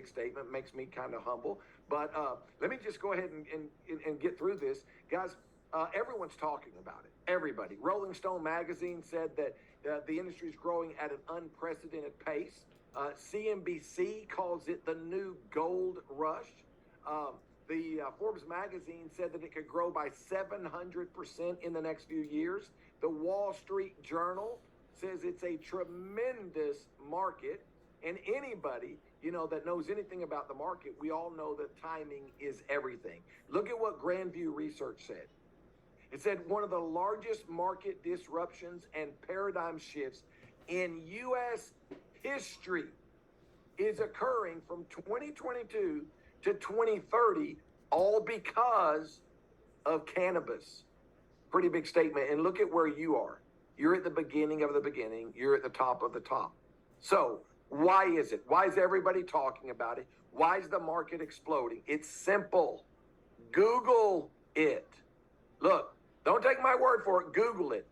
big statement, makes me kind of humble. But let me just go ahead and get through this. Guys, everyone's talking about it. Everybody. Rolling Stone magazine said that the industry is growing at an unprecedented pace. CNBC calls it the new gold rush. The Forbes magazine said that it could grow by 700% in the next few years. The Wall Street Journal says it's a tremendous market. And anybody, that knows anything about the market, we all know that timing is everything. Look at what Grandview Research said. It said one of the largest market disruptions and paradigm shifts in U.S. history is occurring from 2022 to 2030, all because of cannabis. Pretty big statement. And look at where you are. You're at the beginning of the beginning. You're at the top of the top. So why is it? Why is everybody talking about it? Why is the market exploding? It's simple. Google it. Look, don't take my word for it. Google it.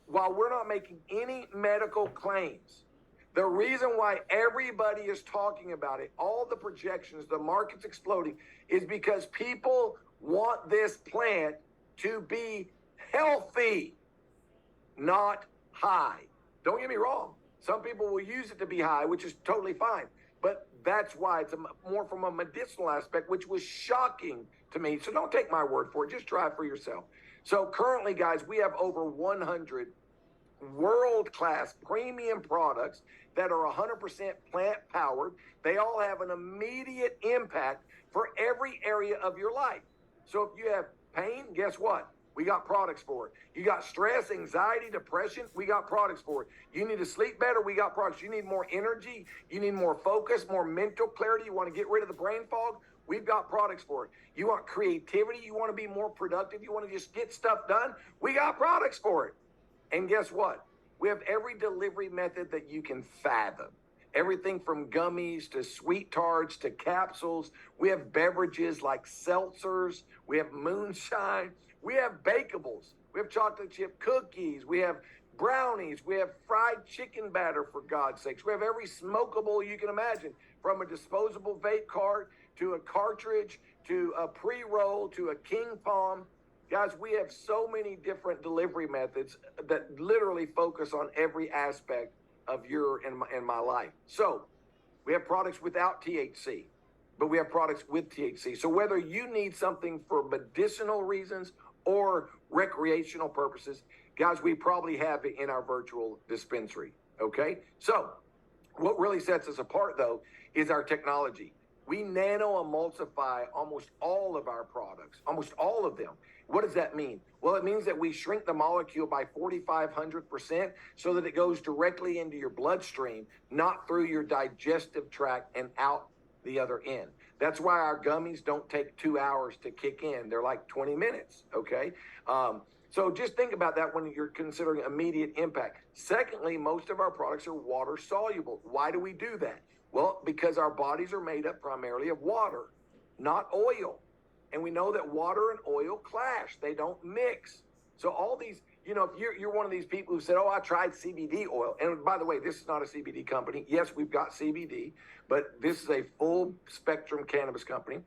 While we're not making any medical claims, the reason why everybody is talking about it, all the projections, the market's exploding, is because people want this plant to be healthy, not high. Don't get me wrong. Some people will use it to be high, which is totally fine. But that's why it's more from a medicinal aspect, which was shocking to me. So don't take my word for it. Just try it for yourself. So currently, guys, we have over 100 world-class premium products that are 100% plant-powered. They all have an immediate impact for every area of your life. So if you have pain, guess what? We got products for it. You got stress, anxiety, depression, we got products for it. You need to sleep better, we got products. You need more energy, you need more focus, more mental clarity, you want to get rid of the brain fog, we've got products for it. You want creativity, you want to be more productive, you want to just get stuff done, we got products for it. And guess what? We have every delivery method that you can fathom. Everything from gummies to sweet tarts to capsules. We have beverages like seltzers. We have moonshine. We have bakables. We have chocolate chip cookies. We have brownies. We have fried chicken batter, for God's sakes. We have every smokable you can imagine, from a disposable vape cart to a cartridge to a pre-roll to a king palm. Guys, we have so many different delivery methods that literally focus on every aspect of your and my life. So we have products without THC, but we have products with THC. So whether you need something for medicinal reasons or recreational purposes, guys, we probably have it in our virtual dispensary. Okay. So what really sets us apart, though, is our technology. We nano emulsify almost all of our products, almost all of them. What does that mean? Well, it means that we shrink the molecule by 4,500% so that it goes directly into your bloodstream, not through your digestive tract and out the other end. That's why our gummies don't take 2 hours to kick in. They're like 20 minutes, okay? So just think about that when you're considering immediate impact. Secondly, most of our products are water soluble. Why do we do that? Well, because our bodies are made up primarily of water, not oil. And we know that water and oil clash. They don't mix. So all these, if you're one of these people who said, oh, I tried CBD oil. And by the way, this is not a CBD company. Yes, we've got CBD, but this is a full spectrum cannabis company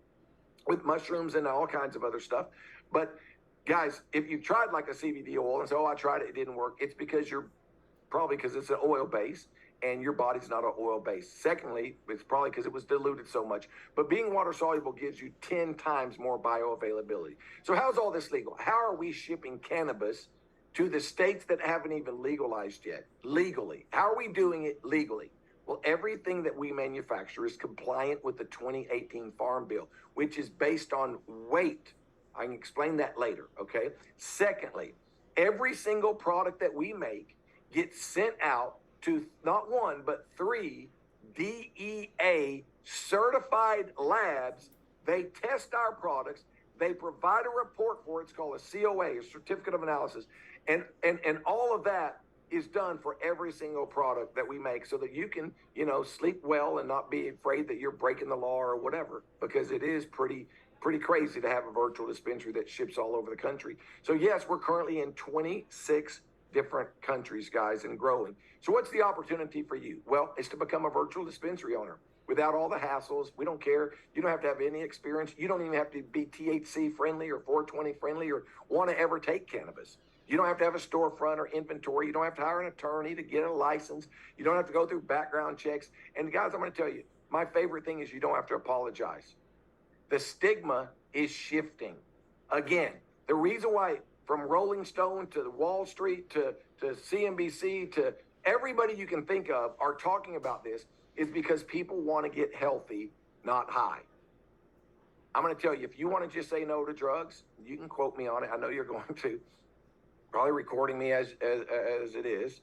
with mushrooms and all kinds of other stuff. But guys, if you tried like a CBD oil and said, oh, I tried it, it didn't work, it's because it's an oil base. And your body's not an oil base. Secondly, it's probably because it was diluted so much. But being water soluble gives you 10 times more bioavailability. So how's all this legal? How are we shipping cannabis to the states that haven't even legalized yet? Legally. How are we doing it legally? Well, everything that we manufacture is compliant with the 2018 Farm Bill, which is based on weight. I can explain that later, okay? Secondly, every single product that we make gets sent out to not one, but 3 DEA certified labs. They test our products. They provide a report for it. It's called a COA, a certificate of analysis. And all of that is done for every single product that we make so that you can, sleep well and not be afraid that you're breaking the law or whatever, because it is pretty crazy to have a virtual dispensary that ships all over the country. So yes, we're currently in 26 different countries, guys, and growing. So what's the opportunity for you? Well, it's to become a virtual dispensary owner. without all the hassles. We don't care. You don't have to have any experience. You don't even have to be THC friendly or 420 friendly or want to ever take cannabis. You don't have to have a storefront or inventory. You don't have to hire an attorney to get a license. You don't have to go through background checks. And guys, I'm going to tell you, my favorite thing is you don't have to apologize. The stigma is shifting. Again, the reason why from Rolling Stone to Wall Street to CNBC to everybody you can think of are talking about this is because people want to get healthy, not high. I'm going to tell you, if you want to just say no to drugs, you can quote me on it. I know you're going to. Probably recording me as it is.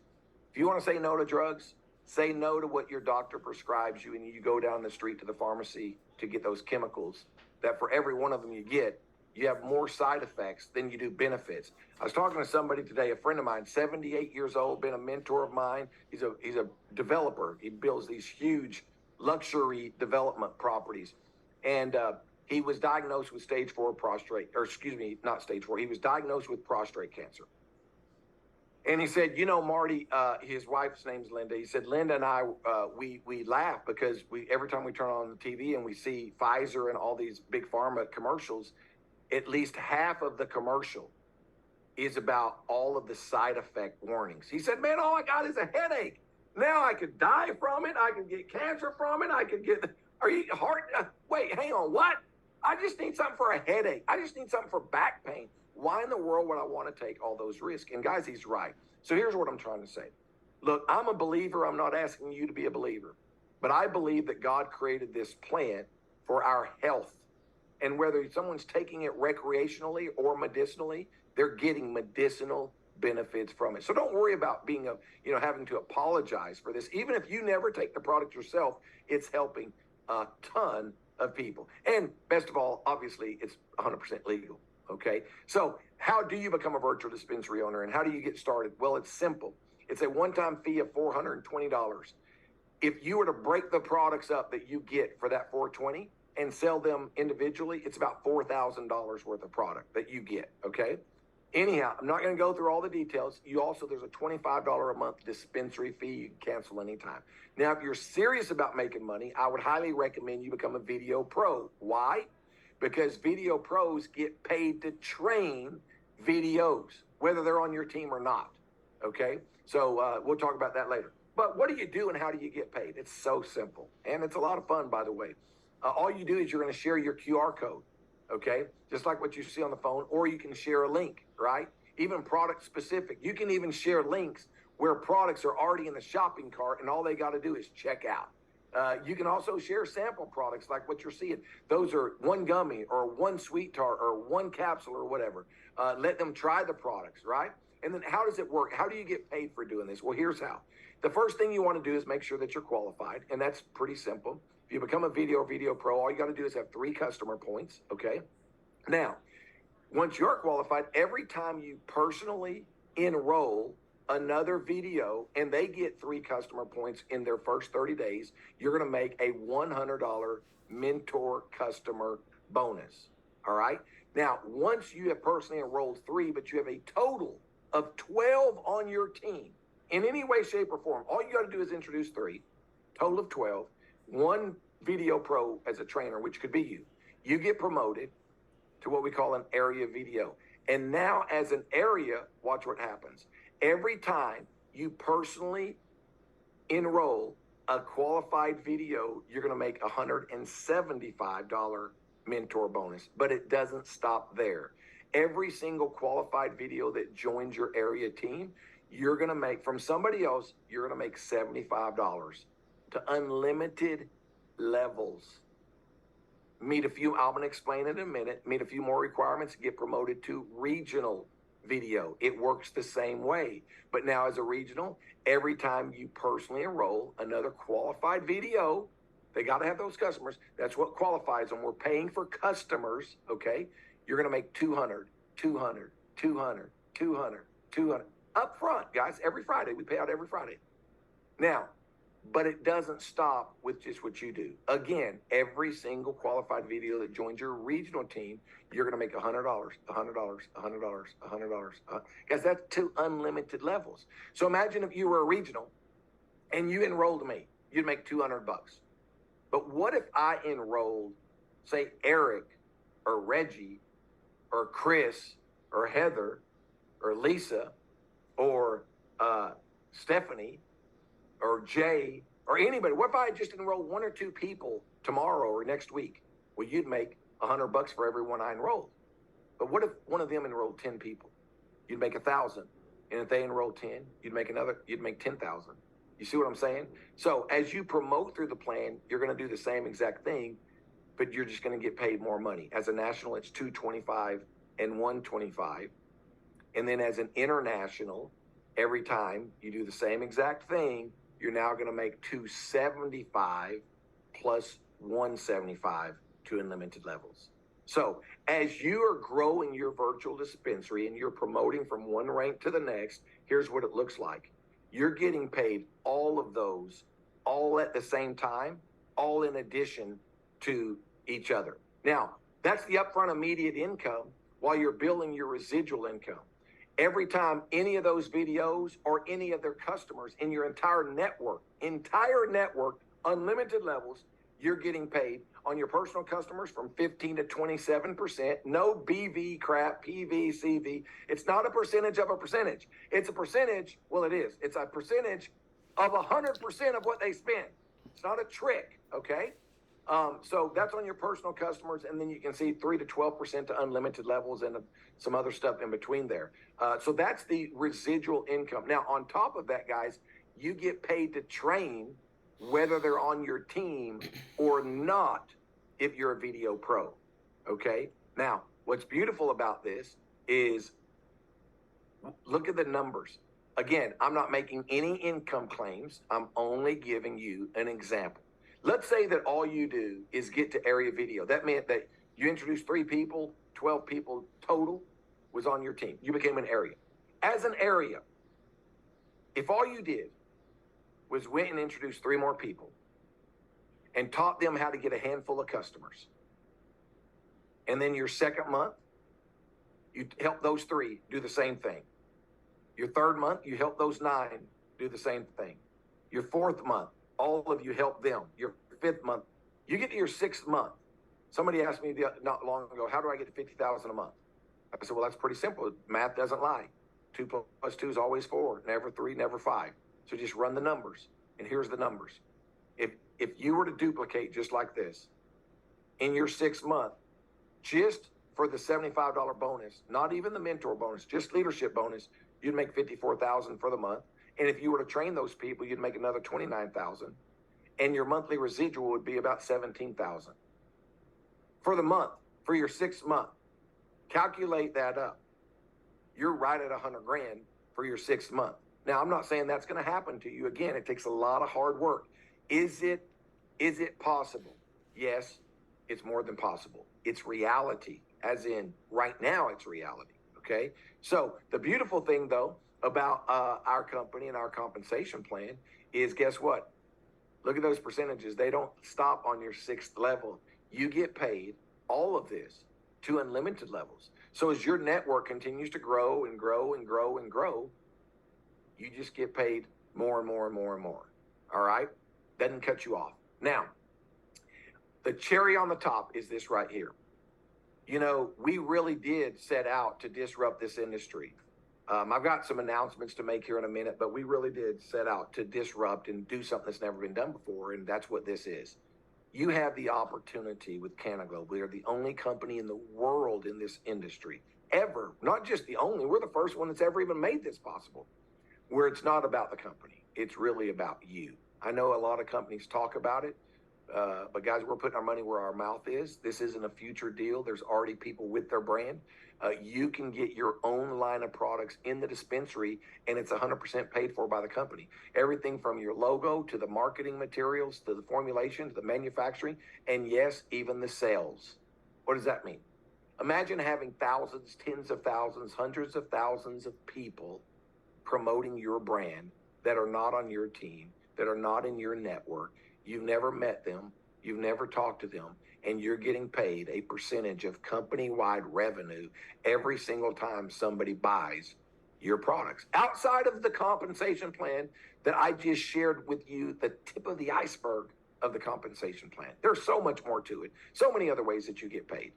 If you want to say no to drugs, say no to what your doctor prescribes you and you go down the street to the pharmacy to get those chemicals that for every one of them you get, you have more side effects than you do benefits. I was talking to somebody today, a friend of mine, 78 years old, been a mentor of mine. He's a developer. He builds these huge luxury development properties. And he was diagnosed with stage 4 prostate, or excuse me, not stage 4. He was diagnosed with prostate cancer. And he said, you know, Marty, his wife's name's Linda. He said, Linda and I, we laugh because every time we turn on the TV and we see Pfizer and all these big pharma commercials, at least half of the commercial is about all of the side effect warnings. He said, man, all I got is a headache. Now I could die from it. I could get cancer from it. I could get, wait, hang on, what? I just need something for a headache. I just need something for back pain. Why in the world would I want to take all those risks? And guys, he's right. So here's what I'm trying to say. Look, I'm a believer. I'm not asking you to be a believer, but I believe that God created this plant for our health. And whether someone's taking it recreationally or medicinally, they're getting medicinal benefits from it. So don't worry about being having to apologize for this. Even if you never take the product yourself, it's helping a ton of people. And best of all, obviously, it's 100% legal. Okay. So how do you become a virtual dispensary owner and how do you get started? Well, it's simple. It's a one-time fee of $420. If you were to break the products up that you get for that $420 and sell them individually, it's about $4,000 worth of product that you get. Okay. Anyhow, I'm not going to go through all the details. There's a $25 a month dispensary fee. You can cancel anytime. Now, if you're serious about making money, I would highly recommend you become a video pro. Why? Because video pros get paid to train videos, whether they're on your team or not. Okay? So we'll talk about that later. But what do you do and how do you get paid? It's so simple. And it's a lot of fun, by the way. All you do is you're going to share your QR code. Okay? Just like what you see on the phone, or you can share a link, right? Even product specific. You can even share links where products are already in the shopping cart and all they got to do is check out. You can also share sample products like what you're seeing. Those are one gummy or one sweet tart or one capsule or whatever. Let them try the products, right? And then how does it work? How do you get paid for doing this? Well, here's how. The first thing you want to do is make sure that you're qualified, and that's pretty simple. If you become a video pro, all you got to do is have 3 customer points, okay? Now, once you're qualified, every time you personally enroll another video and they get 3 customer points in their first 30 days, you're going to make a $100 mentor customer bonus. All right. Now, once you have personally enrolled 3, but you have a total of 12 on your team in any way, shape, or form, all you got to do is introduce 3, total of 12, 1 video pro as a trainer, which could be you. You get promoted to what we call an area video. And now as an area, watch what happens. Every time you personally enroll a qualified video, you're going to make a $175 mentor bonus, but it doesn't stop there. Every single qualified video that joins your area team, you're going to make from somebody else, you're going to make $75 to unlimited levels. I'm going to explain it in a minute, meet a few more requirements, get promoted to regional video. It works the same way. But now as a regional, every time you personally enroll another qualified video, they got to have those customers. That's what qualifies them. We're paying for customers, okay? You're going to make 200 up front, guys. Every Friday. We pay out every Friday. Now, but it doesn't stop with just what you do. Again, every single qualified video that joins your regional team, you're going to make $100. Guys, that's 2 unlimited levels. So imagine if you were a regional and you enrolled me, you'd make $200. But what if I enrolled, say, Eric or Reggie or Chris or Heather or Lisa or Stephanie or Jay or anybody? What if I just enrolled one or two people tomorrow or next week? Well, you'd make $100 for every one I enrolled. But what if one of them enrolled 10 people? You'd make 1,000. And if they enrolled 10, you'd make 10,000. You see what I'm saying? So as you promote through the plan, you're going to do the same exact thing, but you're just going to get paid more money. As a national, it's $225 and $125. And then as an international, every time you do the same exact thing, you're now going to make $275 plus $175 to unlimited levels. So as you are growing your virtual dispensary and you're promoting from one rank to the next, here's what it looks like. You're getting paid all of those, all at the same time, all in addition to each other. Now, that's the upfront immediate income while you're building your residual income. Every time any of those videos or any of their customers in your entire network, unlimited levels, you're getting paid on your personal customers from 15 to 27%. No BV crap, PV, CV. It's not a percentage of a percentage. It's a percentage. Well, it is. It's a percentage of 100% of what they spend. It's not a trick. Okay. So that's on your personal customers. And then you can see 3 to 12% to unlimited levels and some other stuff in between there. So that's the residual income. Now, on top of that, guys, you get paid to train whether they're on your team or not, if you're a video pro. Okay. Now, what's beautiful about this is look at the numbers. Again, I'm not making any income claims. I'm only giving you an example. Let's say that all you do is get to area video. That meant that you introduced 3 people, 12 people total was on your team. You became an area. As an area, if all you did was went and introduced 3 more people and taught them how to get a handful of customers, and then your second month, you help those 3 do the same thing. Your third month, you help those 9 do the same thing. Your fourth month, all of you help them. Your fifth month, you get to your 6th month. Somebody asked me not long ago, how do I get to $50,000 a month? I said, well, that's pretty simple. Math doesn't lie. 2 plus 2 is always 4, never 3, never 5. So just run the numbers. And here's the numbers. If you were to duplicate just like this in your 6th month, just for the $75 bonus, not even the mentor bonus, just leadership bonus, you'd make $54,000 for the month. And if you were to train those people, you'd make another $29,000. And your monthly residual would be about $17,000 for the month, for your 6th month. Calculate that up. You're right at $100,000 for your 6th month. Now, I'm not saying that's going to happen to you. Again, it takes a lot of hard work. Is it possible? Yes, it's more than possible. It's reality, as in right now it's reality, okay? So the beautiful thing, though, about our company and our compensation plan is, guess what? Look at those percentages. They don't stop on your 6th level. You get paid all of this to unlimited levels. So as your network continues to grow and grow and grow and grow, you just get paid more and more and more and more. All right? Doesn't cut you off. Now, the cherry on the top is this right here. You know, we really did set out to disrupt this industry. I've got some announcements to make here in a minute, but we really did set out to disrupt and do something that's never been done before, and that's what this is. You have the opportunity with Cannaglobe. We are the only company in the world in this industry, ever, not just the only, we're the first one that's ever even made this possible, where it's not about the company. It's really about you. I know a lot of companies talk about it, but guys, we're putting our money where our mouth is. This isn't a future deal. There's already people with their brand. You can get your own line of products in the dispensary, and it's 100% paid for by the company. Everything from your logo to the marketing materials, to the formulation, to the manufacturing, and yes, even the sales. What does that mean? Imagine having thousands, tens of thousands, hundreds of thousands of people promoting your brand that are not on your team, that are not in your network. You've never met them. You've never talked to them. And you're getting paid a percentage of company-wide revenue every single time somebody buys your products. Outside of the compensation plan that I just shared with you, the tip of the iceberg of the compensation plan. There's so much more to it. So many other ways that you get paid.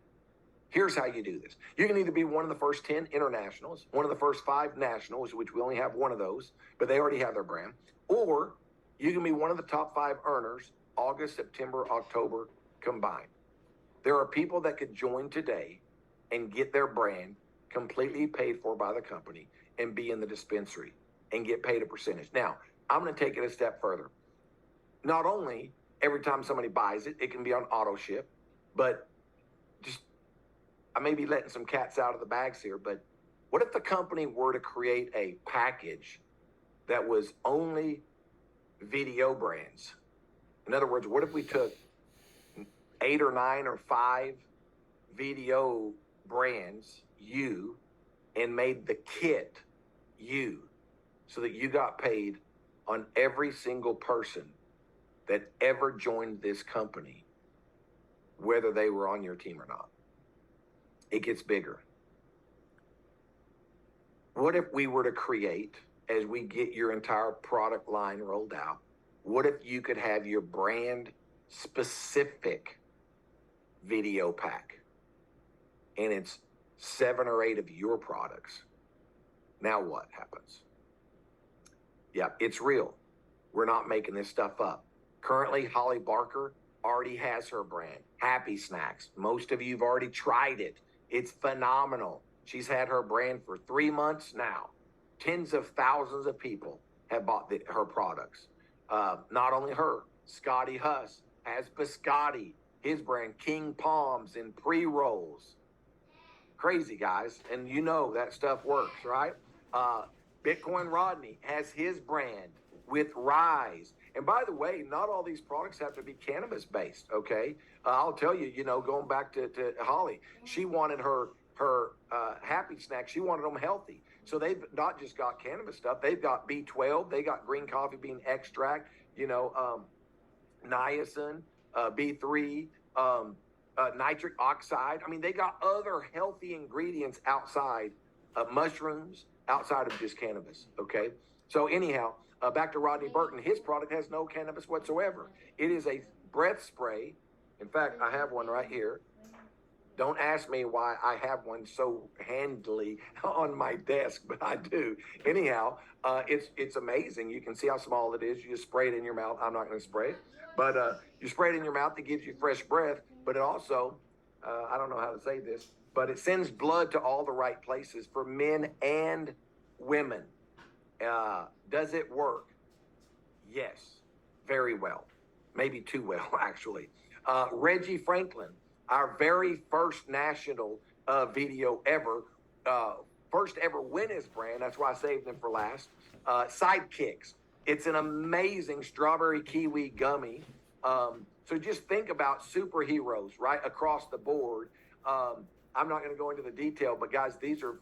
Here's how you do this. You can either be one of the first 10 internationals, one of the first 5 nationals, which we only have one of those, but they already have their brand, or you can be one of the top 5 earners August, September, October combined. There are people that could join today and get their brand completely paid for by the company and be in the dispensary and get paid a percentage. Now, I'm going to take it a step further. Not only every time somebody buys it, it can be on auto ship, but just, I may be letting some cats out of the bags here, but what if the company were to create a package that was only video brands? In other words, what if we took 8 or 9 or 5 video brands, you, and made the kit you, so that you got paid on every single person that ever joined this company, whether they were on your team or not? It gets bigger. What if we were to create, as we get your entire product line rolled out, what if you could have your brand specific video pack and it's 7 or 8 of your products? Now what happens? Yeah, it's real. We're not making this stuff up. Currently, Holly Barker already has her brand, Happy Snacks. Most of you have already tried it. It's phenomenal. She's had her brand for 3 months now. Tens of thousands of people have bought her products. Not only her, Scotty Huss has Biscotti, his brand, King Palms and pre-rolls. Crazy, guys. And you know that stuff works, right? Bitcoin Rodney has his brand with Rise. And by the way, not all these products have to be cannabis based, okay? I'll tell you, going back to Holly, she wanted her Happy Snacks, she wanted them healthy. So they've not just got cannabis stuff, they've got B12, they got green coffee bean extract, niacin, B3, nitric oxide. I mean, they got other healthy ingredients outside of mushrooms, outside of just cannabis, okay? So anyhow, back to Rodney Burton, his product has no cannabis whatsoever. It is a breath spray. In fact, I have one right here. Don't ask me why I have one so handily on my desk, but I do. Anyhow, it's amazing. You can see how small it is. You just spray it in your mouth. I'm not going to spray it, but you spray it in your mouth. It gives you fresh breath, but it also, I don't know how to say this, but it sends blood to all the right places for men and women. Does it work? Yes, very well. Maybe too well, actually. Reggie Franklin, our very first national video ever, first ever win his brand. That's why I saved them for last. Sidekicks. It's an amazing strawberry kiwi gummy. So just think about superheroes right across the board. I'm not going to go into the detail, but guys, these are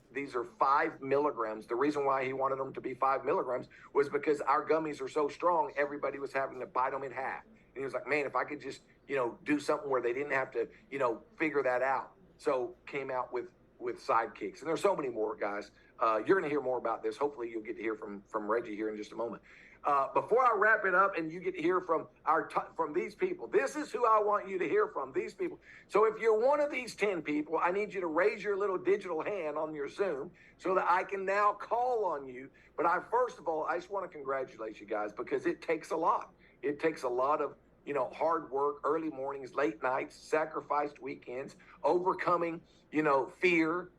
5 milligrams. The reason why he wanted them to be 5 milligrams was because our gummies are so strong, everybody was having to bite them in half. And he was like, man, if I could just, do something where they didn't have to, figure that out. So came out with Sidekicks. And there's so many more, guys. You're going to hear more about this. Hopefully you'll get to hear from Reggie here in just a moment. Before I wrap it up and you get to hear from from these people, this is who I want you to hear from, these people. So if you're one of these 10 people, I need you to raise your little digital hand on your Zoom so that I can now call on you. But first of all, I just want to congratulate you guys because it takes a lot. It takes a lot of, hard work, early mornings, late nights, sacrificed weekends, overcoming, fear,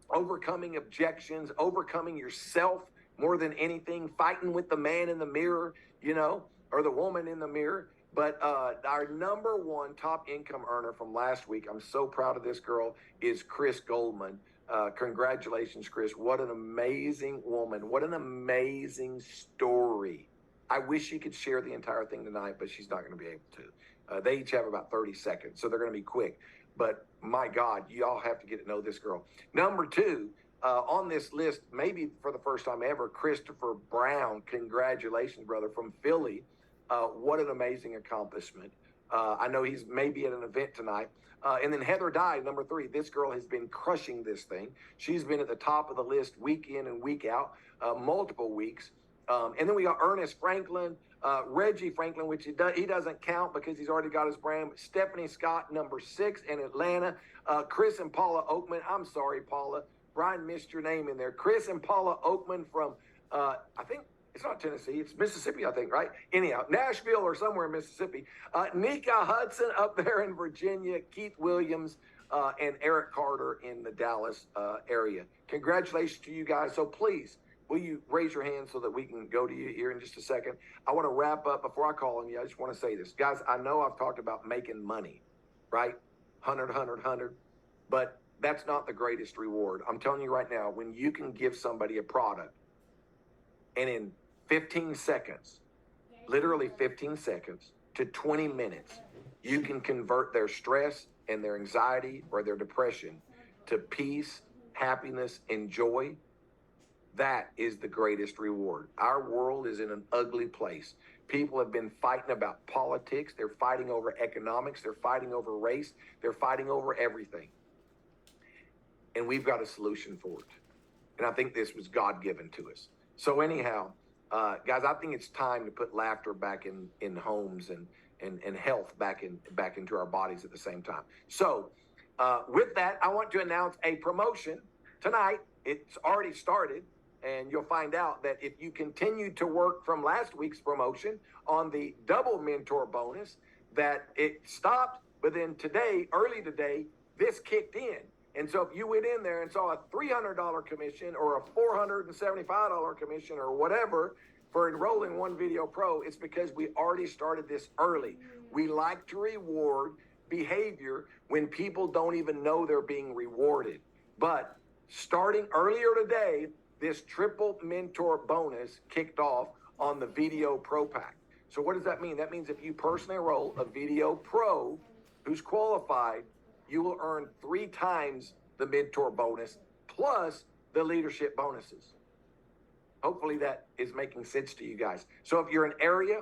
overcoming objections, overcoming yourself more than anything, fighting with the man in the mirror, or the woman in the mirror. But our number 1 top income earner from last week, I'm so proud of this girl, is Chris Goldman. Congratulations, Chris. What an amazing woman. What an amazing story. I wish she could share the entire thing tonight, but she's not going to be able to. They each have about 30 seconds, so they're going to be quick. But my God, y'all have to get to know this girl. Number 2, on this list, maybe for the first time ever, Christopher Brown. Congratulations, brother, from Philly. What an amazing accomplishment. I know he's maybe at an event tonight. And then Heather Dye, number 3. This girl has been crushing this thing. She's been at the top of the list week in and week out, multiple weeks. And then we got Ernest Franklin, Reggie Franklin, which he doesn't count because he's already got his brand. Stephanie Scott, number 6 in Atlanta. Chris and Paula Oakman. I'm sorry, Paula. Brian missed your name in there. Chris and Paula Oakman from, I think, it's not Tennessee. It's Mississippi, I think, right? Anyhow, Nashville or somewhere in Mississippi. Nika Hudson up there in Virginia. Keith Williams and Eric Carter in the Dallas area. Congratulations to you guys. So please, will you raise your hand so that we can go to you here in just a second? I want to wrap up before I call on you. I just want to say this. Guys, I know I've talked about making money, right? 100, but that's not the greatest reward. I'm telling you right now, when you can give somebody a product and in 15 seconds, literally 15 seconds to 20 minutes, you can convert their stress and their anxiety or their depression to peace, happiness, and joy. That is the greatest reward. Our world is in an ugly place. People have been fighting about politics. They're fighting over economics. They're fighting over race. They're fighting over everything. And we've got a solution for it. And I think this was God-given to us. So anyhow, guys, I think it's time to put laughter back in homes and health back into our bodies at the same time. So with that, I want to announce a promotion tonight. It's already started. And you'll find out that if you continue to work from last week's promotion on the double mentor bonus, that it stopped, but then today, early today, this kicked in. And so if you went in there and saw a $300 commission or a $475 commission or whatever for enrolling One Video Pro, it's because we already started this early. We like to reward behavior when people don't even know they're being rewarded. But starting earlier today, this triple mentor bonus kicked off on the Video Pro Pack. So what does that mean? That means if you personally enroll a Video Pro who's qualified, you will earn 3 times the mentor bonus plus the leadership bonuses. Hopefully that is making sense to you guys. So if you're an area,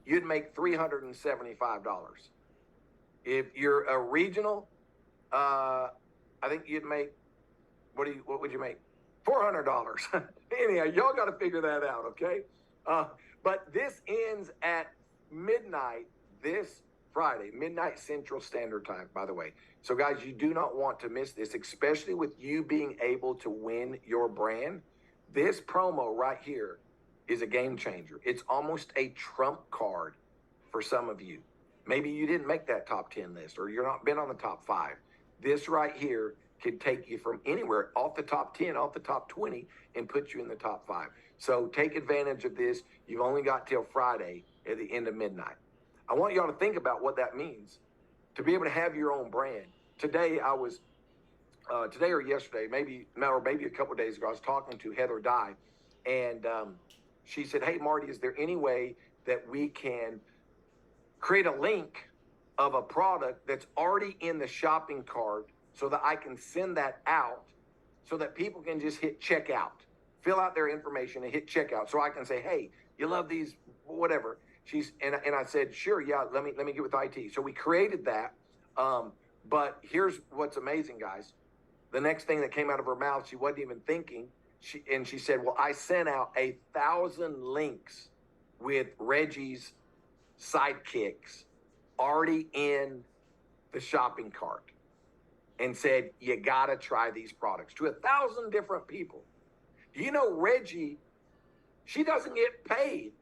you'd make $375. If you're a regional, I think you'd make, what would you make? $400. Anyhow, y'all got to figure that out, okay? But this ends at midnight this Friday, midnight Central Standard Time, by the way. So guys, you do not want to miss this, especially with you being able to win your brand. This promo right here is a game changer. It's almost a trump card for some of you. Maybe you didn't make that top 10 list or you're not been on the top 5. This right here could take you from anywhere off the top 10, off the top 20, and put you in the top 5. So take advantage of this. You've only got till Friday at the end of midnight. I want y'all to think about what that means to be able to have your own brand. Today I was, today or yesterday, maybe a couple of days ago, I was talking to Heather Dye, and she said, "Hey, Marty, is there any way that we can create a link of a product that's already in the shopping cart so that I can send that out so that people can just hit checkout, fill out their information and hit checkout. So I can say, hey, you love these, whatever." And I said, sure, yeah, let me get with IT. So we created that. But here's what's amazing, guys. The next thing that came out of her mouth, she wasn't even thinking. She said, well, I sent out 1,000 links with Reggie's sidekicks already in the shopping cart and said, you got to try these products to 1,000 different people. Do you know Reggie, she doesn't get paid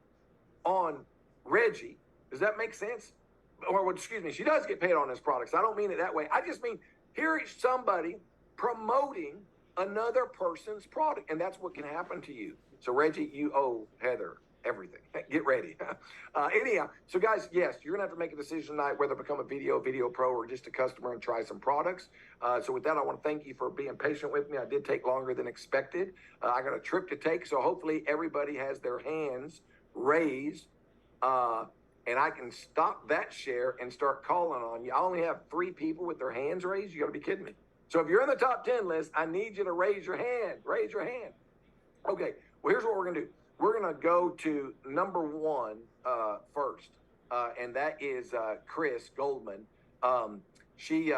on Reggie. Does that make sense? Or excuse me, she does get paid on his products. I don't mean it that way. I just mean here is somebody promoting another person's product, and that's what can happen to you. So Reggie, you owe Heather everything. Get ready. Anyhow, so guys, yes, you're gonna have to make a decision tonight whether to become a Video Pro or just a customer and try some products. So with that, I want to thank you for being patient with me. I did take longer than expected. I got a trip to take, so hopefully everybody has their hands raised, and I can stop that share and start calling on you. I only have 3 people with their hands raised. You got to be kidding me. So if you're in the top 10 list, I need you to raise your hand. Raise your hand. Okay. Well, here's what we're gonna do. We're gonna go to number 1 first, and that is Chris Goldman. She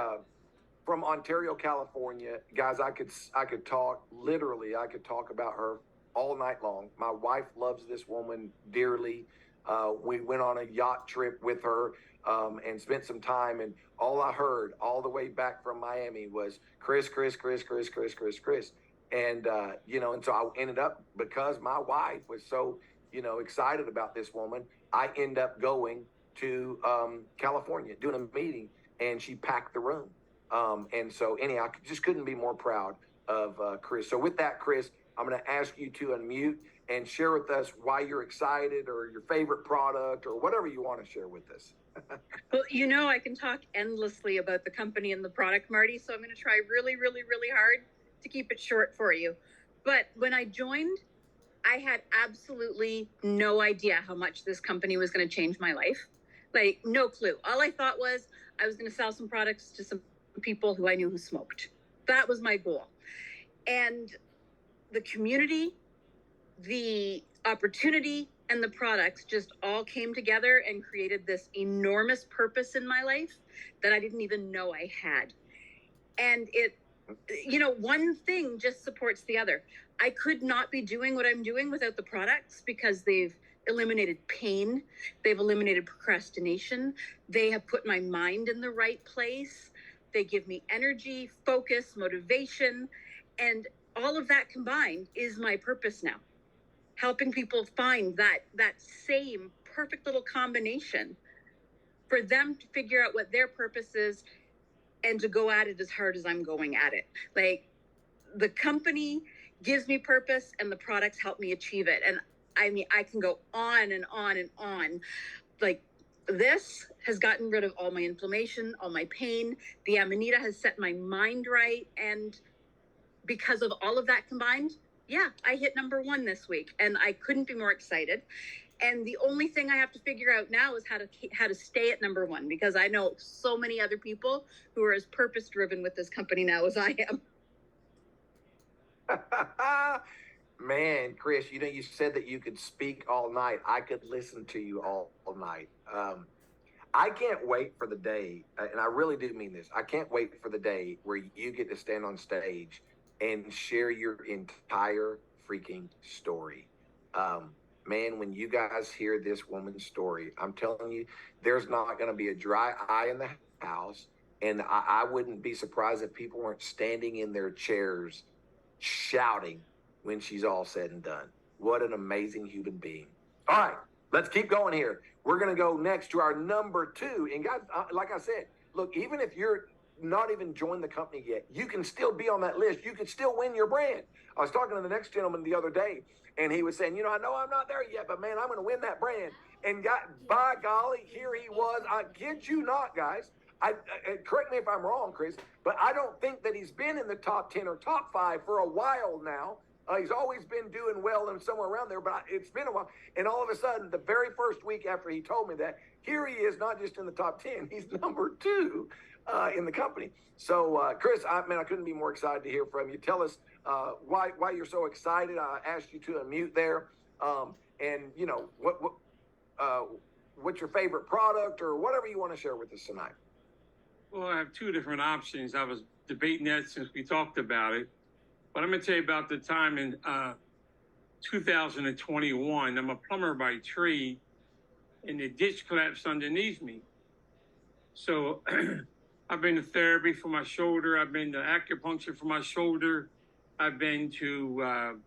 from Ontario, California. Guys, I could talk literally. I could talk about her all night long. My wife loves this woman dearly. We went on a yacht trip with her and spent some time. And all I heard all the way back from Miami was Chris, Chris, Chris, Chris, Chris, Chris, Chris. And, and so I ended up, because my wife was so, excited about this woman, I end up going to California, doing a meeting, and she packed the room. And so anyhow, I just couldn't be more proud of Chris. So with that, Chris, I'm going to ask you to unmute and share with us why you're excited, or your favorite product, or whatever you want to share with us. Well, I can talk endlessly about the company and the product, Marty, so I'm going to try really, really, really hard to keep it short for you. But when I joined, I had absolutely no idea how much this company was going to change my life. Like, no clue. All I thought was I was going to sell some products to some people who I knew who smoked. That was my goal. And the community, the opportunity, and the products just all came together and created this enormous purpose in my life that I didn't even know I had. And one thing just supports the other. I could not be doing what I'm doing without the products, because they've eliminated pain. They've eliminated procrastination. They have put my mind in the right place. They give me energy, focus, motivation, and all of that combined is my purpose now. Helping people find that same perfect little combination for them to figure out what their purpose is and to go at it as hard as I'm going at it. Like, the company gives me purpose and the products help me achieve it. And I mean, I can go on and on and on. Like, this has gotten rid of all my inflammation, all my pain. The Amanita has set my mind right. And because of all of that combined, yeah, I hit #1 this week, and I couldn't be more excited. And the only thing I have to figure out now is how to stay at #1, because I know so many other people who are as purpose driven with this company now as I am. Man, Chris, you said that you could speak all night. I could listen to you all night. I can't wait for the day, and I really do mean this. I can't wait for the day where you get to stand on stage and share your entire freaking story. Man, when you guys hear this woman's story, I'm telling you, there's not going to be a dry eye in the house. And I wouldn't be surprised if people weren't standing in their chairs shouting when she's all said and done. What an amazing human being. All right, let's keep going here. We're going to go next to our #2. And guys, like I said, look, even if you're not even joined the company yet, you can still be on that list. You can still win your brand. I was talking to the next gentleman the other day, and he was saying, I know I'm not there yet, but man, I'm going to win that brand. And by golly, here he was. I kid you not, guys. Correct me if I'm wrong, Chris, but I don't think that he's been in the top 10 or top 5 for a while now. He's always been doing well and somewhere around there, but it's been a while. And all of a sudden, the very first week after he told me that, here he is, not just in the top 10, he's #2 in the company. So, Chris, I couldn't be more excited to hear from you. Tell us why you're so excited. I asked you to unmute there, and what's your favorite product, or whatever you want to share with us tonight. Well, I have 2 different options. I was debating that since we talked about it. But I'm going to tell you about the time in 2021. I'm a plumber by trade, and the ditch collapsed underneath me. So I've been to therapy for my shoulder. I've been to acupuncture for my shoulder. I've been to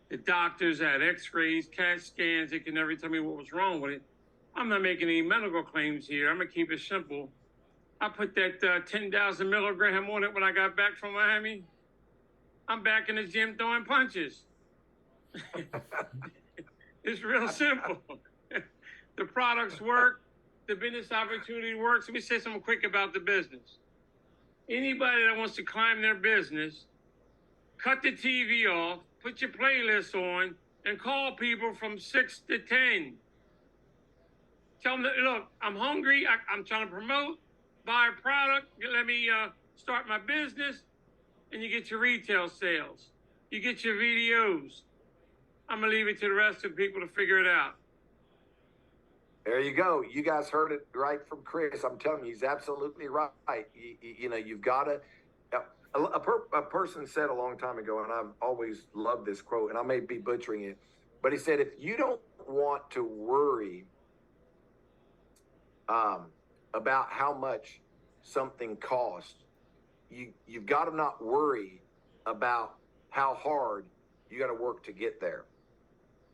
the doctors. I had x-rays, CAT scans. They could never tell me what was wrong with it. I'm not making any medical claims here. I'm going to keep it simple. I put that 10,000 milligram on it when I got back from Miami. I'm back in the gym throwing punches. It's real simple. The products work. The business opportunity works. Let me say something quick about the business. Anybody that wants to climb their business, cut the TV off, put your playlist on, and call people from 6 to 10. Tell them that, look, I'm hungry. I'm trying to promote, buy a product. Let me start my business. And you get your retail sales. You get your videos. I'm going to leave it to the rest of the people to figure it out. There you go. You guys heard it right from Chris. I'm telling you, he's absolutely right. You've got to. A person said a long time ago, and I've always loved this quote, and I may be butchering it, but he said, if you don't want to worry about how much something costs, you've got to not worry about how hard you got to work to get there.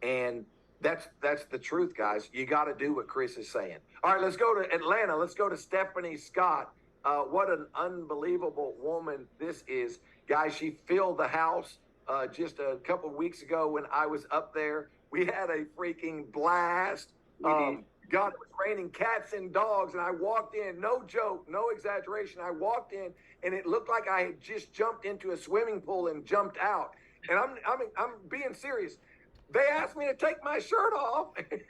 And that's the truth, guys. You got to do what Chris is saying. All right, let's go to Atlanta. Let's go to Stephanie Scott. What an unbelievable woman this is, guys. She filled the house just a couple of weeks ago when I was up there. We had a freaking blast. God, it was raining cats and dogs, and I walked in. No joke, no exaggeration. I walked in, and it looked like I had just jumped into a swimming pool and jumped out. And I'm being serious. They asked me to take my shirt off, and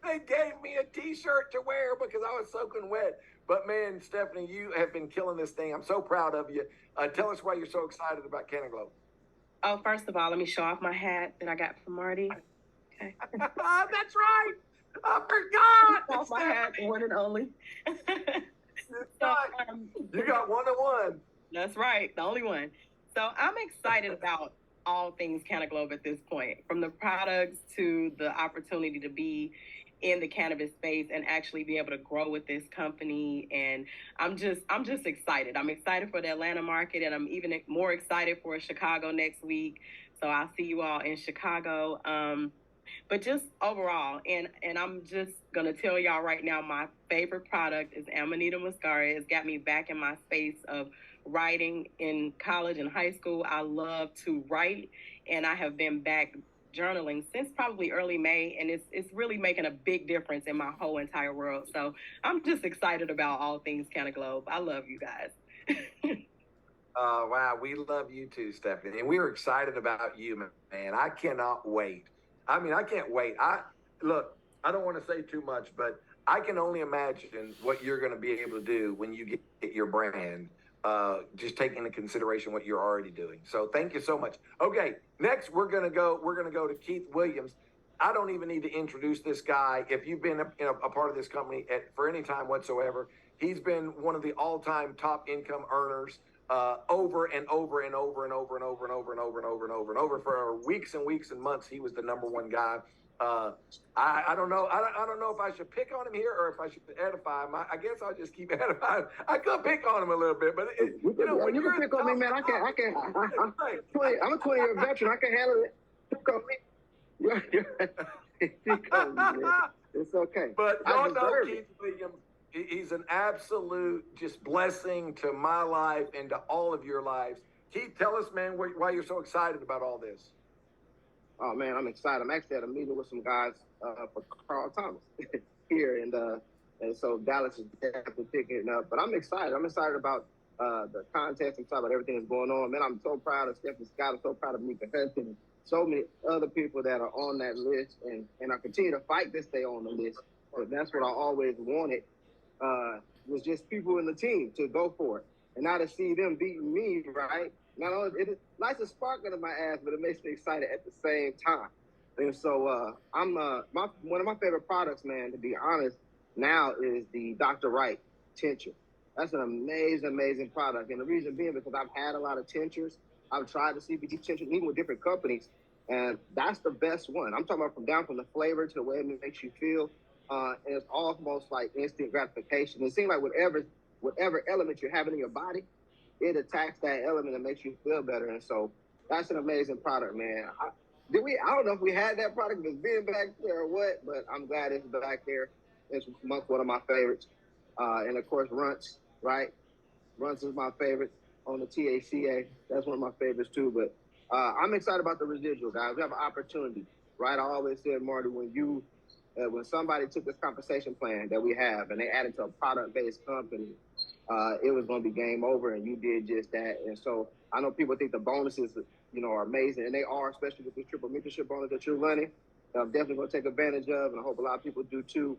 they gave me a T-shirt to wear because I was soaking wet. But man, Stephanie, you have been killing this thing. I'm so proud of you. Tell us why you're so excited about Cannaglobe. Oh, first of all, let me show off my hat that I got from Marty. Okay. That's right. I forgot. Off my hat, one and only. So, you got one-on-one. That's right, the only one. So I'm excited about all things Cannaglobe at this point, from the products to the opportunity to be in the cannabis space and actually be able to grow with this company. And I'm just excited. I'm excited for the Atlanta market, and I'm even more excited for Chicago next week. So I'll see you all in Chicago. But just overall, and I'm just gonna tell y'all right now, my favorite product is Amanita muscaria. It's got me back in my space of writing. In college and high school, I love to write, and I have been back journaling since probably early May, and it's really making a big difference in my whole entire world. So I'm just excited about all things Cannaglobe. I love you guys. Wow, we love you too, Stephanie, and we're excited about you, man. I cannot wait. I mean, I can't wait. I don't want to say too much, but I can only imagine what you're going to be able to do when you get your brand. Just taking into consideration what you're already doing. So thank you so much. Okay, next we're gonna go to Keith Williams. I don't even need to introduce this guy. If you've been a part of this company for any time whatsoever, he's been one of the all-time top income earners over and over and over and over and over and over and over and over and over and over for weeks and weeks and months. He was the number one guy. I don't know. I don't know if I should pick on him here or if I should edify him. I guess I'll just keep edifying. I could pick on him a little bit, but you can pick on me, man. I'm a 20-year veteran. I can handle it. Pick on me. It's okay. But y'all know Keith Williams. He's an absolute just blessing to my life and to all of your lives. Keith, tell us, man, why you're so excited about all this. Oh man, I'm excited. I'm actually at a meeting with some guys for Carl Thomas here, and so Dallas is definitely picking it up. But I'm excited. I'm excited about the contest. I'm excited about everything that's going on. Man, I'm so proud of Stephanie Scott. I'm so proud of Mika Hudson and so many other people that are on that list, and I continue to fight to stay on the list. But that's what I always wanted. Was just people in the team to go for it, and now to see them beating me, right? Not only it lights a spark under my ass, but it makes me excited at the same time. And so I'm one of my favorite products, man, to be honest, now is the Dr. Wright tincture. That's an amazing product. And the reason being because I've had a lot of tinctures. I've tried the CBD tinctures, even with different companies, and that's the best one. I'm talking about from the flavor to the way it makes you feel. And it's almost like instant gratification. It seems like whatever element you're having in your body, it attacks that element and makes you feel better. And so that's an amazing product, man. I don't know if we had that product, if it's been back there or what, but I'm glad it's back there. It's one of my favorites. And of course, Runts, right? Runts is my favorite on the THCA. That's one of my favorites too. But I'm excited about the residual, guys. We have an opportunity, right? I always said, Marty, when somebody took this compensation plan that we have and they added to a product-based company, it was going to be game over, and you did just that. And so I know people think the bonuses, are amazing, and they are, especially with this triple mentorship bonus that you're running. I'm definitely going to take advantage of, and I hope a lot of people do too.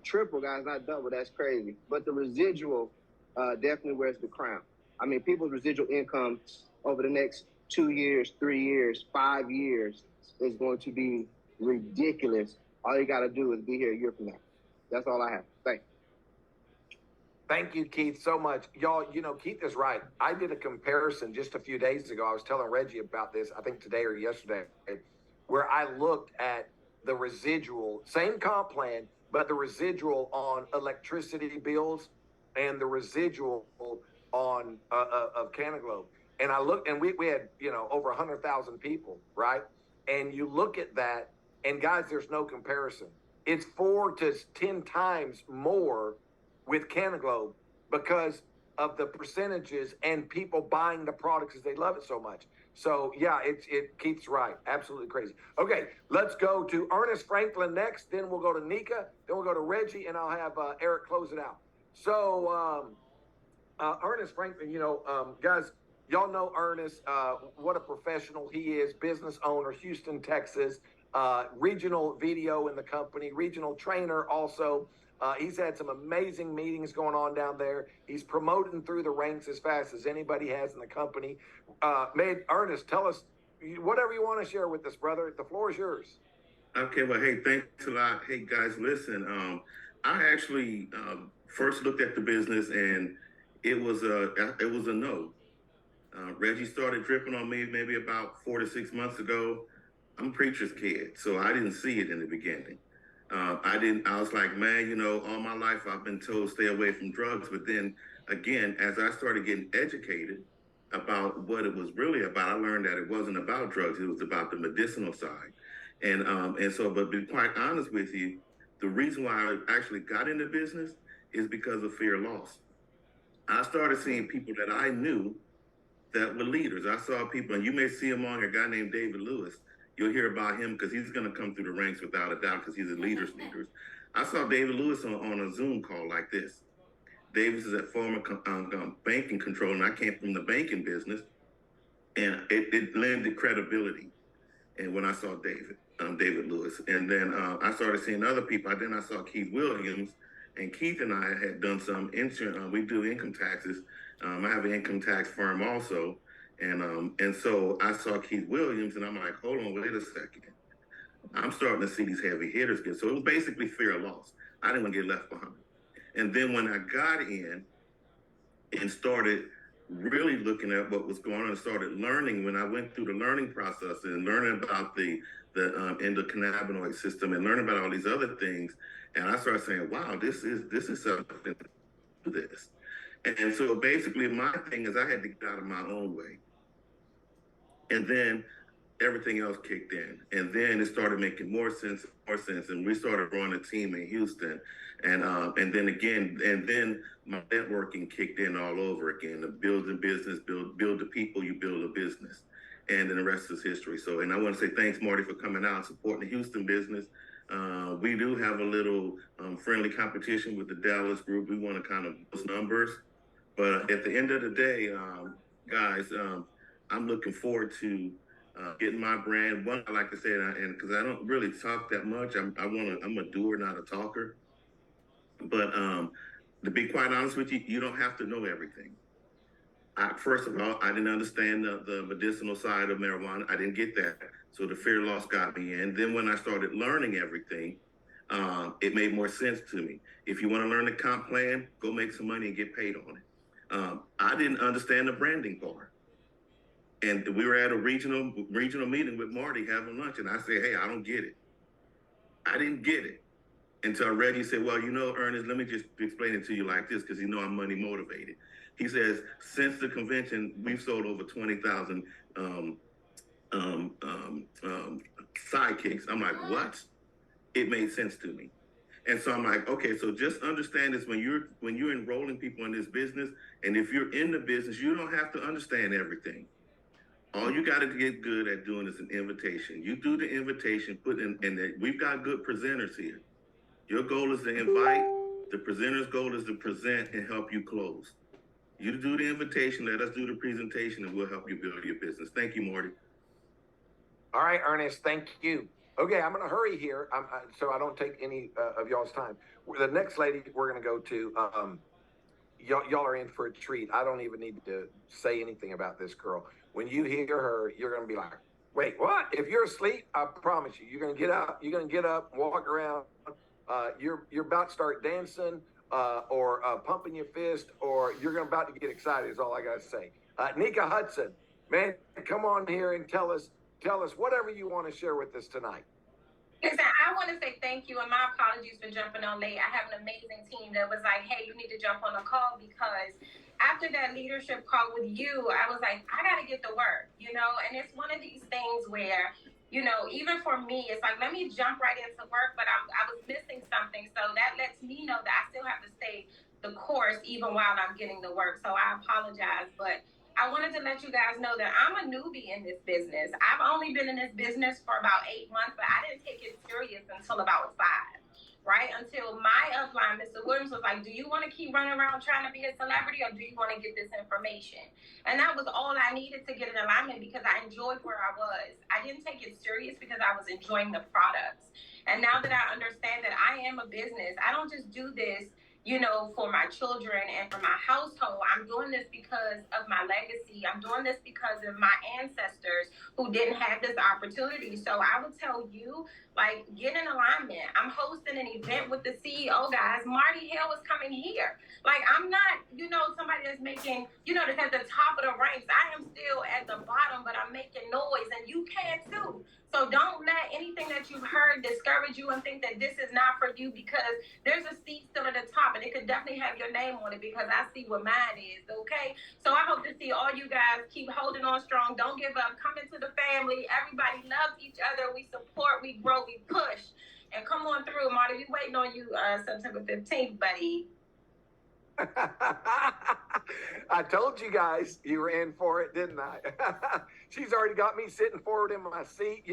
Triple, guys, not double. That's crazy. But the residual definitely wears the crown. I mean, people's residual income over the next 2 years, 3 years, 5 years is going to be ridiculous. All you got to do is be here a year from now. That's all I have. Thanks. Thank you, Keith, so much. Y'all, Keith is right. I did a comparison just a few days ago. I was telling Reggie about this, I think today or yesterday, where I looked at the residual, same comp plan, but the residual on electricity bills and the residual on of Cannaglobe. And I looked, and we had, over 100,000 people, right? And you look at that, and guys, there's no comparison. It's 4 to 10 times more with Cannaglobe because of the percentages and people buying the products because they love it so much. So yeah, Keith's right. Absolutely crazy. Okay, let's go to Ernest Franklin next. Then we'll go to Nika. Then we'll go to Reggie, and I'll have Eric close it out. So Ernest Franklin, guys, y'all know Ernest. What a professional he is. Business owner, Houston, Texas. Regional video in the company. Regional trainer also. He's had some amazing meetings going on down there. He's promoting through the ranks as fast as anybody has in the company. Ernest, tell us whatever you want to share with us, brother. The floor is yours. Okay, well, hey, thanks a lot. Hey, guys, listen, I actually first looked at the business, and it was a no. Reggie started dripping on me maybe about 4 to 6 months ago. I'm a preacher's kid, so I didn't see it in the beginning. I was like, man, all my life I've been told stay away from drugs. But then again, as I started getting educated about what it was really about, I learned that it wasn't about drugs. It was about the medicinal side. But to be quite honest with you, the reason why I actually got into business is because of fear of loss. I started seeing people that I knew that were leaders. I saw people, and you may see among a guy named David Lewis. You'll hear about him because he's going to come through the ranks without a doubt because he's a leader's leader. I saw David Lewis on a Zoom call like this. Davis is a former banking controller, and I came from the banking business, and it lended credibility. And when I saw David Lewis, and then I started seeing other people. Then I saw Keith Williams, and Keith and I had done some insurance. We do income taxes. I have an income tax firm also. And so I saw Keith Williams, and I'm like, hold on, wait a second. I'm starting to see these heavy hitters get. So it was basically fear of loss. I didn't want to get left behind. And then when I got in and started really looking at what was going on and started learning, when I went through the learning process and learning about the endocannabinoid system and learning about all these other things, and I started saying, wow, this is something to this. And so basically my thing is I had to get out of my own way. And then everything else kicked in. And then it started making more sense. And we started growing a team in Houston. And then my networking kicked in all over again. The building business, build the people, you build a business. And then the rest is history. So, and I want to say thanks, Marty, for coming out and supporting the Houston business. We do have a little friendly competition with the Dallas group. We want to kind of boost numbers. But at the end of the day, guys, I'm looking forward to getting my brand. One, I like to say, and because I don't really talk that much, I'm a doer, not a talker. But to be quite honest with you, you don't have to know everything. First of all, I didn't understand the medicinal side of marijuana. I didn't get that. So the fear loss got me in. Then when I started learning everything, it made more sense to me. If you want to learn the comp plan, go make some money and get paid on it. I didn't understand the branding part. And we were at a regional meeting with Marty having lunch, and I said, hey, I don't get it. I didn't get it until Reggie said, well, Ernest, let me just explain it to you like this because I'm money motivated. He says, since the convention, we've sold over 20,000 sidekicks. I'm like, what? It made sense to me. And so I'm like, okay, so just understand this when you're enrolling people in this business, and if you're in the business, you don't have to understand everything. All you got to get good at doing is an invitation. You do the invitation, and we've got good presenters here. Your goal is to invite. The presenter's goal is to present and help you close. You do the invitation, let us do the presentation, and we'll help you build your business. Thank you, Marty. All right, Ernest, thank you. Okay, I'm going to hurry here so I don't take any of y'all's time. The next lady we're going to go to, y'all are in for a treat. I don't even need to say anything about this girl. When you hear her, you're going to be like, wait, what? If you're asleep, I promise you, you're going to get up. You're going to get up, walk around. You're about to start dancing or pumping your fist, or you're about to get excited is all I got to say. Nika Hudson, man, come on here and tell us whatever you want to share with us tonight. Listen, I want to say thank you, and my apologies for jumping on late. I have an amazing team that was like, hey, you need to jump on a call, because after that leadership call with you, I was like, I got to get to work, and it's one of these things where, even for me, it's like, let me jump right into work, but I was missing something. So that lets me know that I still have to stay the course even while I'm getting the work. So I apologize, but I wanted to let you guys know that I'm a newbie in this business. I've only been in this business for about 8 months, but I didn't take it serious until about 5, right? Until my upline, Mr. Williams, was like, do you want to keep running around trying to be a celebrity, or do you want to get this information? And that was all I needed to get an alignment, because I enjoyed where I was. I didn't take it serious because I was enjoying the products. And now that I understand that I am a business, I don't just do this for my children and for my household. I'm doing this because of my legacy. I'm doing this because of my ancestors who didn't have this opportunity. So I would tell you, like, get in alignment. I'm hosting an event with the CEO, guys. Marty Hill is coming here. Like, I'm not, somebody that's making, that's at the top of the ranks. I am still at the bottom, but I'm making noise, and you can too. So don't let anything that you've heard discourage you and think that this is not for you, because there's a seat still at the top, and it could definitely have your name on it, because I see what mine is, okay? So I hope to see all you guys keep holding on strong. Don't give up. Come into the family. Everybody loves each other. We support, we grow, we push. And come on through, Marty. We waiting on you September 15th, buddy. I told you guys you were in for it, didn't I? She's already got me sitting forward in my seat,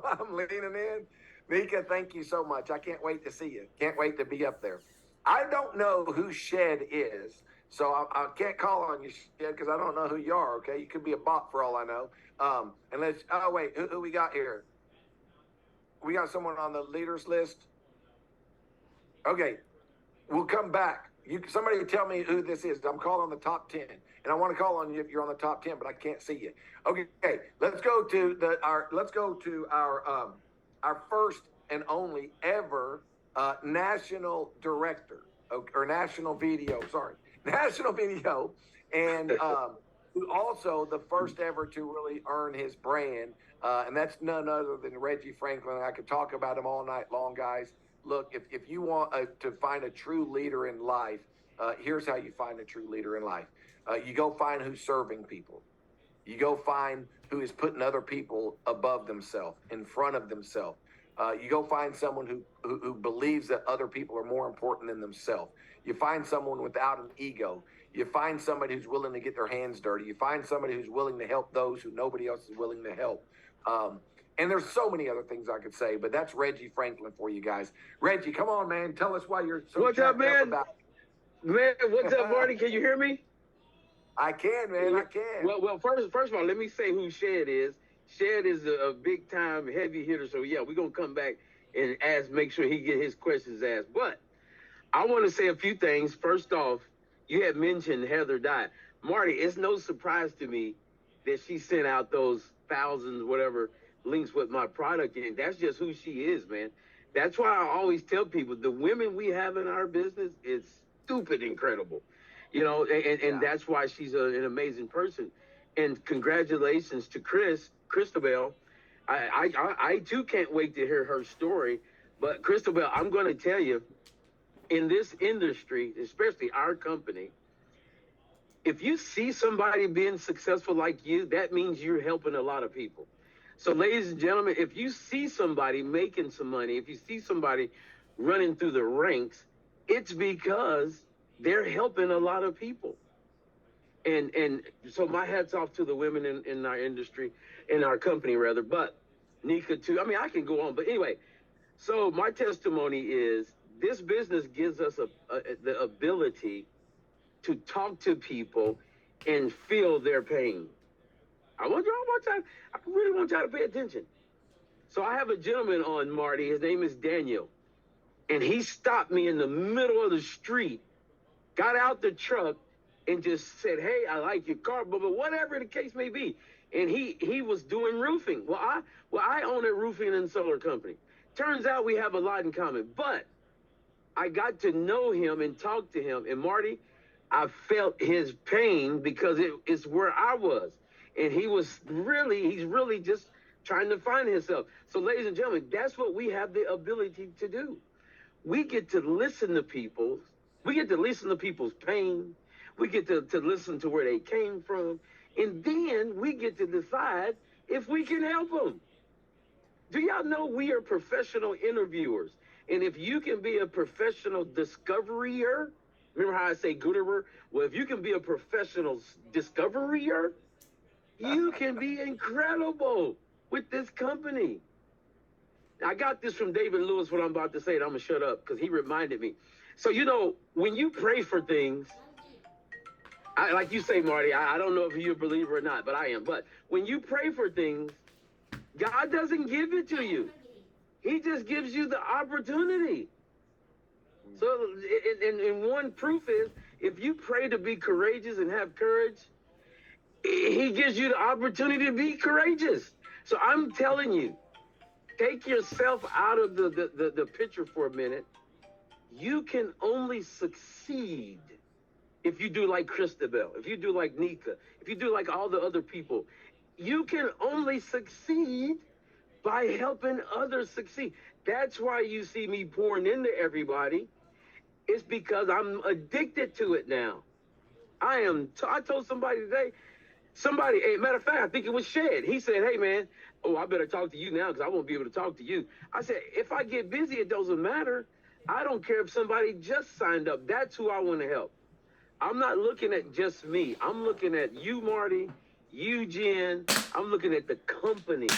I'm leaning in. Mika, thank you so much. I can't wait to see you. Can't wait to be up there. I don't know who Shed is, so I can't call on you, Shed, because I don't know who you are, okay? You could be a bot for all I know. Who we got here? We got someone on the leaders list. Okay, we'll come back. Somebody tell me who this is. I'm calling on the top 10, and I want to call on you if you're on the top 10, but I can't see you. Okay, let's go to our first and only ever national director, or national video, and who also the first ever to really earn his brand, and that's none other than Reggie Franklin. I could talk about him all night long, guys. Look, if you want to find a true leader in life, here's how you find a true leader in life. You go find who's serving people. You go find who is putting other people above themselves, in front of themselves. You go find someone who believes that other people are more important than themselves. You find someone without an ego. You find somebody who's willing to get their hands dirty. You find somebody who's willing to help those who nobody else is willing to help. And there's so many other things I could say, but that's Reggie Franklin for you guys. Reggie, come on, man. Tell us why you're so what's up, man? Man, what's up, Marty? Can you hear me? I can, man. I can. Well, first of all, let me say who Shed is. Shed is a big-time heavy hitter, so yeah, we're going to come back and make sure he get his questions asked. But I want to say a few things. First off, you had mentioned Heather Dye. Marty, it's no surprise to me that she sent out those thousands, whatever, links with my product in. That's just who she is, man. That's why I always tell people the women we have in our business is stupid incredible, and that's why she's an amazing person. And congratulations to Christabel. I too can't wait to hear her story. But Christabel, I'm going to tell you, in this industry, especially our company, if you see somebody being successful like you, that means you're helping a lot of people. So, ladies and gentlemen, if you see somebody making some money, if you see somebody running through the ranks, it's because they're helping a lot of people. And so my hat's off to the women in our industry, in our company, rather. But Nika, too. I mean, I can go on. But anyway, so my testimony is this business gives us the ability to talk to people and feel their pain. I really want y'all to pay attention. So I have a gentleman on, Marty. His name is Daniel. And he stopped me in the middle of the street, got out the truck, and just said, hey, I like your car, but whatever the case may be. And he was doing roofing. Well, I own a roofing and solar company. Turns out we have a lot in common. But I got to know him and talk to him. And Marty, I felt his pain because it's where I was. And he's really just trying to find himself. So, ladies and gentlemen, that's what we have the ability to do. We get to listen to people. We get to listen to people's pain. We get to listen to where they came from. And then we get to decide if we can help them. Do y'all know we are professional interviewers? And if you can be a professional discoverier, remember how I say gooderer? Well, if you can be a professional discoverier, you can be incredible with this company. I got this from David Lewis, what I'm about to say, and I'm going to shut up because he reminded me. So, you know, when you pray for things, like you say, Marty, I don't know if you're a believer or not, but I am. But when you pray for things, God doesn't give it to you. He just gives you the opportunity. So, and one proof is, if you pray to be courageous and have courage, he gives you the opportunity to be courageous. So I'm telling you, take yourself out of the picture for a minute. You can only succeed if you do like Christabel, if you do like Nika, if you do like all the other people. You can only succeed by helping others succeed. That's why you see me pouring into everybody. It's because I'm addicted to it now. I told somebody today, hey, matter of fact, I think it was Shed. He said, hey, man, I better talk to you now because I won't be able to talk to you. I said, if I get busy, it doesn't matter. I don't care if somebody just signed up. That's who I want to help. I'm not looking at just me. I'm looking at you, Marty, you, Jen. I'm looking at the company.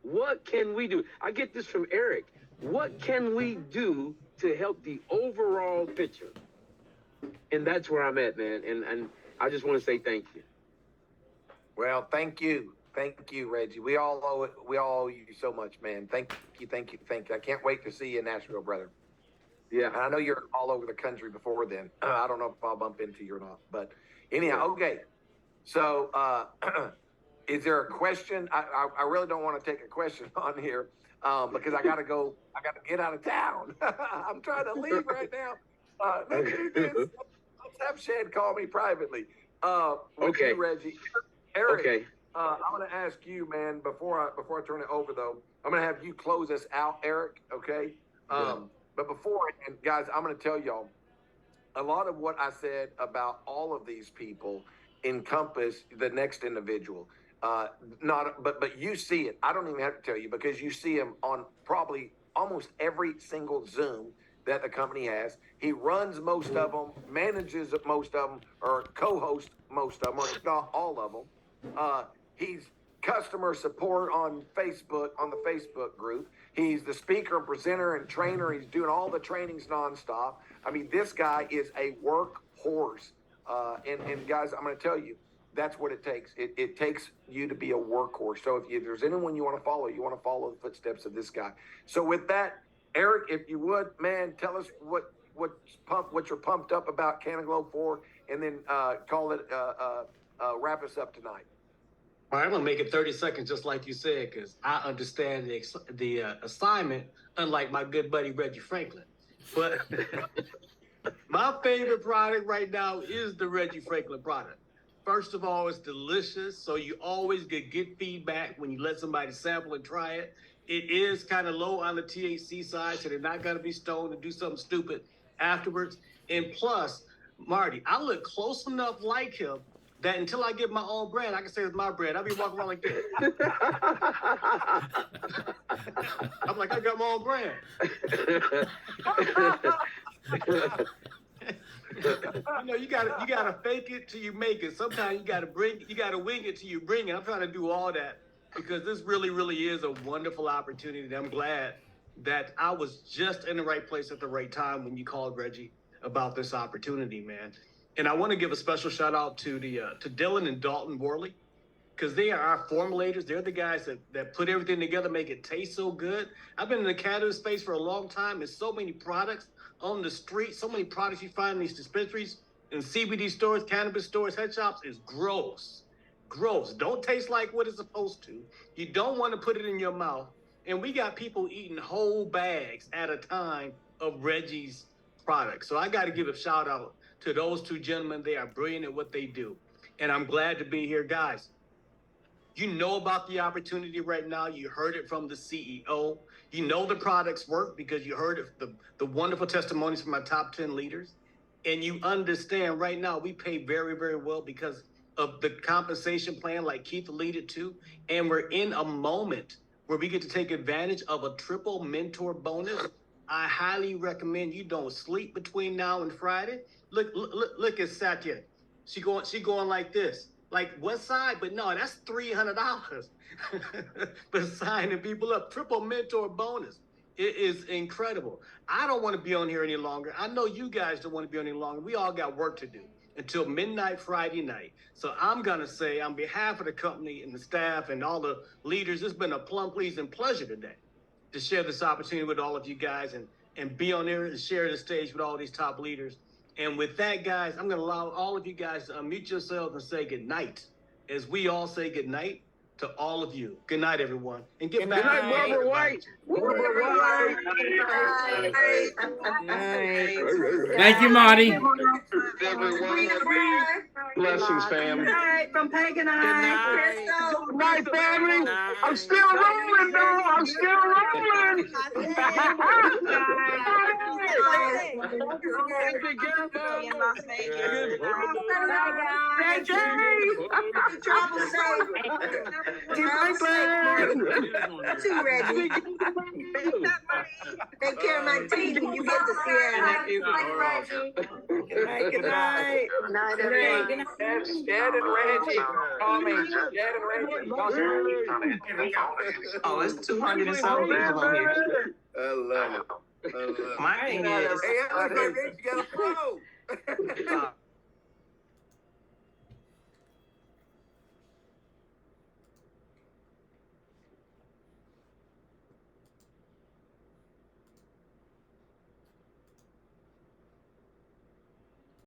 What can we do? I get this from Eric. What can we do to help the overall picture? And that's where I'm at, man. And I just want to say thank you. Well, thank you, Reggie. We all owe you so much, man. Thank you. I can't wait to see you in Nashville, brother. Yeah, and I know you're all over the country before then. I don't know if I'll bump into you or not, but anyhow, okay. So, is there a question? I really don't want to take a question on here because I got to get out of town. I'm trying to leave right now. Let's do this. Let's have Shed call me privately. Okay, you, Reggie. Eric, okay. I'm going to ask you, man, before I turn it over, though, I'm going to have you close us out, Eric, okay? But before, and guys, I'm going to tell y'all, a lot of what I said about all of these people encompass the next individual. But you see it. I don't even have to tell you because you see him on probably almost every single Zoom that the company has. He runs most of them, manages most of them, or co-hosts most of them, or if not all of them. He's customer support on Facebook, on the Facebook group. He's the speaker, presenter, and trainer. He's doing all the trainings nonstop. I mean, this guy is a workhorse. And guys, I'm going to tell you, that's what it takes. It takes you to be a workhorse. So if there's anyone you want to follow the footsteps of this guy. So with that, Eric, if you would, man, tell us what you're pumped up about Cannaglobe for, and then wrap us up tonight. All right, I'm gonna make it 30 seconds, just like you said, because I understand the assignment, unlike my good buddy Reggie Franklin. But my favorite product right now is the Reggie Franklin product. First of all, it's delicious, so you always get good feedback when you let somebody sample and try it. It is kind of low on the THC side, so they're not gonna be stoned and do something stupid afterwards. And plus, Marty, I look close enough like him that until I get my own brand, I can say it's my brand. I'll be walking around like this. I'm like, I got my own brand. You know, you gotta fake it till you make it. Sometimes you gotta wing it till you bring it. I'm trying to do all that because this really, really is a wonderful opportunity. I'm glad that I was just in the right place at the right time when you called Reggie about this opportunity, man. And I want to give a special shout out to to Dylan and Dalton Worley, because they are our formulators. They're the guys that put everything together, make it taste so good. I've been in the cannabis space for a long time. There's so many products on the street, so many products you find in these dispensaries, in CBD stores, cannabis stores, head shops. Is gross. Gross. Don't taste like what it's supposed to. You don't want to put it in your mouth. And we got people eating whole bags at a time of Reggie's products. So I got to give a shout out to those two gentlemen. They are brilliant at what they do. And I'm glad to be here, guys. You know about the opportunity right now. You heard it from the CEO. You know the products work because you heard the wonderful testimonies from my top 10 leaders. And you understand right now we pay very, very well because of the compensation plan like Keith alluded to. And we're in a moment where we get to take advantage of a triple mentor bonus. I highly recommend you don't sleep between now and Friday. Look at Satya. She going like this. Like what side? But no, that's $300 for signing people up. Triple mentor bonus. It is incredible. I don't want to be on here any longer. I know you guys don't want to be on any longer. We all got work to do until midnight Friday night. So I'm going to say on behalf of the company and the staff and all the leaders, it's been a plum pleasing pleasure today to share this opportunity with all of you guys and be on there and share the stage with all these top leaders. And with that, guys, I'm going to allow all of you guys to unmute yourselves and say good night as we all say good night to all of you. Good night, everyone. And get back. Good night, Barbara White. Thank you, Marty. Blessings, family. Good night from Pagan Eye. Good night, family. I'm still rolling, though. I'm still rolling. Too, Reggie. Take care of my teeth when you get to Seattle. Good night. Good night. Good night, everyone. Dad and Reggie. Call me. Dad and Reggie. Oh, it's 200 and something people on here. I love it. My thing is, Hey, you got a pro.